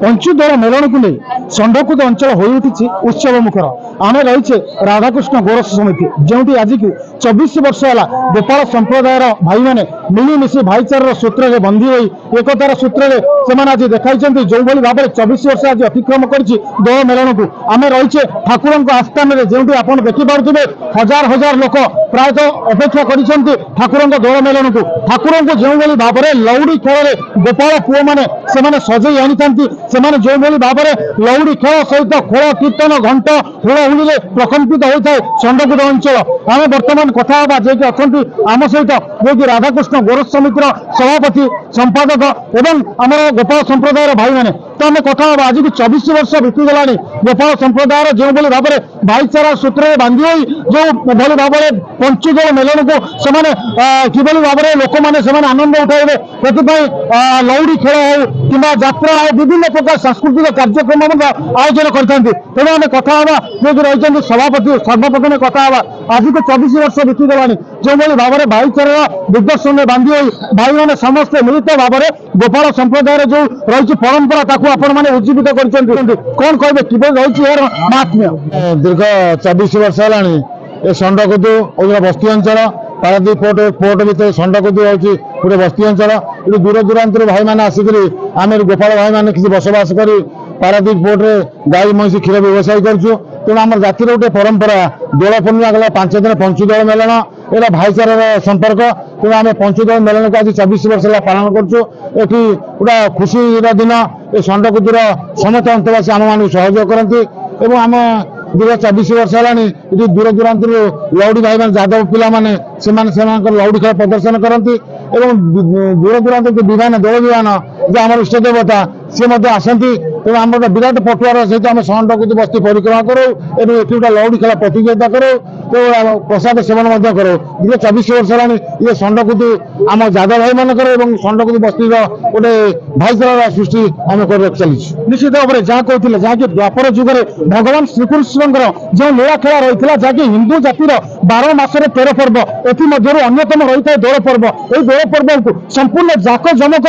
पंचुदोल melon को नहीं षंडकूद अंचल हो उठी उत्सव मुखर आम रही राधाकृष्ण गोरस समिति जो आज की 24 वर्ष है गोपाल संप्रदाय भाई मैंने मिलमिशि भाईचार सूत्र में बंधी हो एकतार सूत्र में आज देखाई जो भाव में 24 वर्ष आज अतिक्रम कर दोल मेलन को आम रही ठाकुर आस्थान में जो आप देखिपे हजार हजार लोक प्रायतः अपेक्षा कर ठाकुर दोल मेलन को ठाकुर को जो भाव में लौड़ी खेल गोपाल पुओ मैंने सजई आनी था जो भाव में लौड़ी खेल सहित खोल कीर्तन घंट हुड़हुड़ी प्रकम्पित होता है षंडकूद अंचल आम बर्तमान कथा जे अच्छा आम सहित जो कि राधाकृष्ण गोरस समितिर सभापति संपादक एवं आम गोपाल संप्रदाय भाई मैंने तो आम कथा आज की 24 वर्ष बीतीगला गोपाल संप्रदाय जो भाव में भाईचारा सूत्र में बांधि जो भली भाव में पंचुदोल मेलन को कि भाव में लोक मैंने आनंद उठाइबे से लौड़ी खेल हो कि यात्रा हो विभिन्न प्रकार सांस्कृतिक कार्यक्रम आयोजन करते तेणु आम कथा जो रही सभापति सर्वप्रथम कथा आज को 24 वर्ष बीतीगला जो भाव में भाईचार दिग्दर्शन में बांधि भाई मैंने समस्ते मिलित भाव में गोपाल संप्रदाय जो रही परंपरा आपण मैंने उज्जीवित कौन कहे कि रही यार महात्म्य दीर्घ 24 वर्ष है षंडकूद बस्ती अंचल पारादीप पोर्ट भर षंडकूद हूँ गोटे बस्ती अंचल ये दूर दूरांत भाई मैंने आसिक आम गोपाल भाई मैंने किसी बसवास कर पारादीप पोर्ट में गाई महिषी क्षीर व्यवसाय करूँ तेणु आम जातिर गोटे परंपरा दोल पूर्णिमा गला 5 दिन पंचुदोल मेलन यहाँ भाईचार संपर्क तेणु आम पंचुदोल मेलन को आज 24 वर्ष है पालन करुँ गोटा खुशी दिन ये षंडकूदर समस्त अंतवासी आम मान सहयोग करती आम दीर्घ 24 वर्ष है दूर दूरांत लौड़ी भाई मैंने जादव पिला लौड़ी खेल प्रदर्शन करती दूर दूरांत विमान दोल विमान जो आम इष्ट देवता सी आसती तेणु आम गोटे विराट पटुआर सहित आम षंडकूद बस्ती परिक्रमा करूँ एवं गोटे लौड़ी खेल प्रतियोगिता करूँ तो प्रसाद सेवन करूँ दीर्घ 24 वर्ष है ये षंडकूद आम जादव भाई मानकर षंडकूद बस्ती गोटे भाईचारा सृष्टि आम कर चली निश्चित भाव में जहाँ कहते जहाँकि द्वापर जुगे भगवान श्रीकृष्ण जो लीला खेला रही है जहाँकि हिंदू जातिर 12 मासरे 13 पर्व एमध्य अन्यतम रही है दोल पर्व ये दोल पर्व को संपूर्ण जाक जमक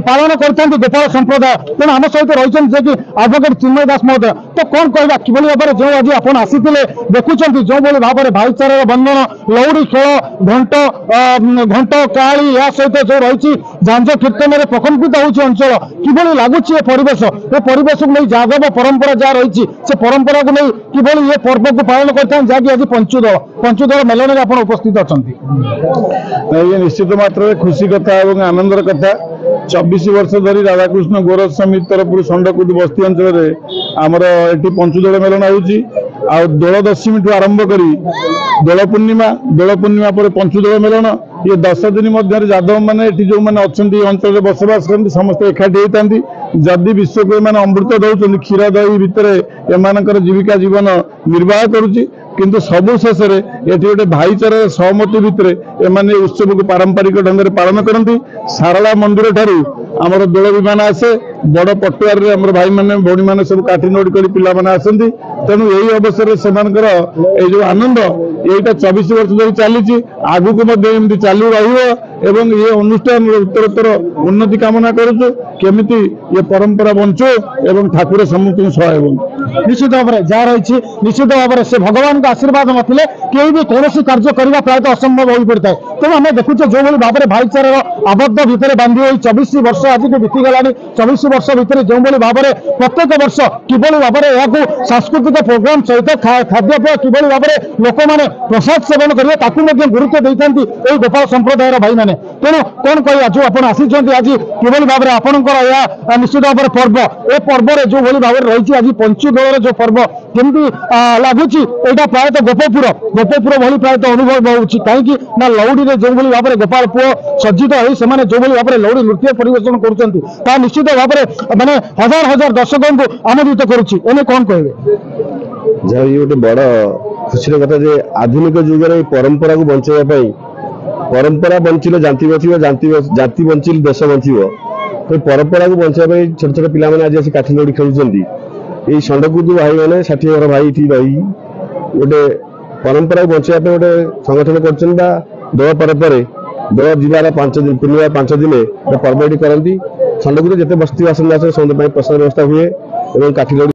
पालन करते गोपाल संप्रदाय तेणु आम सहित रही जे कि एडवोकेट चिन्मय दास महोदय तो कौन कहवा कि भाव में जो आज आप आसी देखुं जो भाव में भाईचार बंधन लौड़ी खेल घंट काली या सहित जो रही झांझ कीर्तन में प्रकम्पित होची अंचल कि लगुच ये परिवेश को नहीं यादव परंपरा जहाँ रही से परंपरा को नहीं कि ये पर्व को पालन करते हैं जहाँकि आज पंचुदोल मेलन में आप उपस्थित अच्छा ये निश्चित मात्रा खुशी कथा और आनंदर कथा 24 वर्ष धरी राधाकृष्ण गोरस समिति तरफ षंडकूद बस्ती अंचल आमर ये पंचुदोल मेलन हो दोल दशमी ठू आरंभ कर दोल पूर्णिमा पर पंचुदोल मेलन ये 10 दिन मध्य जादव मैंने जो मैंने अच्छा अंचल बसवास करते समस्त एकाठी होती जदि विश्व को अमृत दौरान क्षीर दही भितर एमानकर जीविका जीवन निर्वाह करुच्ची किंतु सबु शेष ये गोटे भाईचार सहमति भितर एमाने उत्सव को पारंपरिक ढंग से पालन करती सारला मंदिर ठारू आमर दोल विमान आसे बड़ पटुआर भाई मैंने भौणी मैंने सब काठी नोट कर पिला आसती तेणु यही अवसर से जो आनंद यहीटा 24 वर्ष धरी चली आगुक चालू रही ये अनुष्ठान उत्तरोत्तर उन्नति कामना करुचु केमिति ये परंपरा बंचु एवं ठाकुर समूह सहाय निश्चित भाव में जहाँ रही निश्चित भाव में से भगवान का आशीर्वाद नथिले कहीं भी कौन कार्य करने प्रायतः असंभव हो पड़ता है तेणु आम देखुचे जो भाव में भाईचार आबद्ध भितर बांधि 24 वर्ष आज को बीतीगला 24 वर्ष भितर जो भाव में प्रत्येक वर्ष किभली भाव में यहाँ सांस्कृतिक प्रोग्राम सहित खाद्यपेय किभली भाव में लोक मैंने प्रसाद सेवन करेंगे गुरुत्व देते गोपाल संप्रदाय भाई मैंने तेणु कौन कह जो आप आसी आज किभली भाव में आपंकर यह निश्चित भाव में पर्व ए पर्व जो भाव में रही आज पंचुदोल जो पर्व केमती लगुच यहाँ प्रायतः गोपपुर भली प्रायतः अनुभव होची कहीं ना लौड़ी जो भाव में गोपाल पुओ सज्जित हो जो भाव में लौड़ी नृत्य परिवेशन कर निश्चित भाव में मैंने हजार हजार दर्शकों को आनंदित करुच्ची कौन कहे ये गोटे बड़ खुशी कथा जे आधुनिक जुग परंपरा को बचाई परंपरा बंचिले जाति बचिव जाति बंचिले देश बचिव तो परंपरा को बचाई छोट छोट पिला आज आसी काठी लौड़ी खेलुंट ये षंडकूद भाई मैंने 60 घर भाई रही गोटे परंपरा को बचाई गोटे संगठन कर दोल पर दोल जीवार 5 दिन पूर्णिमा 5 दिन पर्व करती ଷଣ୍ଢକୁଦ ଯେତେ ବସ୍ତି ବାସିନ୍ଦା ଅଛନ୍ତି ସମସ୍ତଙ୍କ ପାଇଁ ପ୍ରସାଦ ବ୍ୟବସ୍ଥା ହୁଏ ଏବଂ କାଠି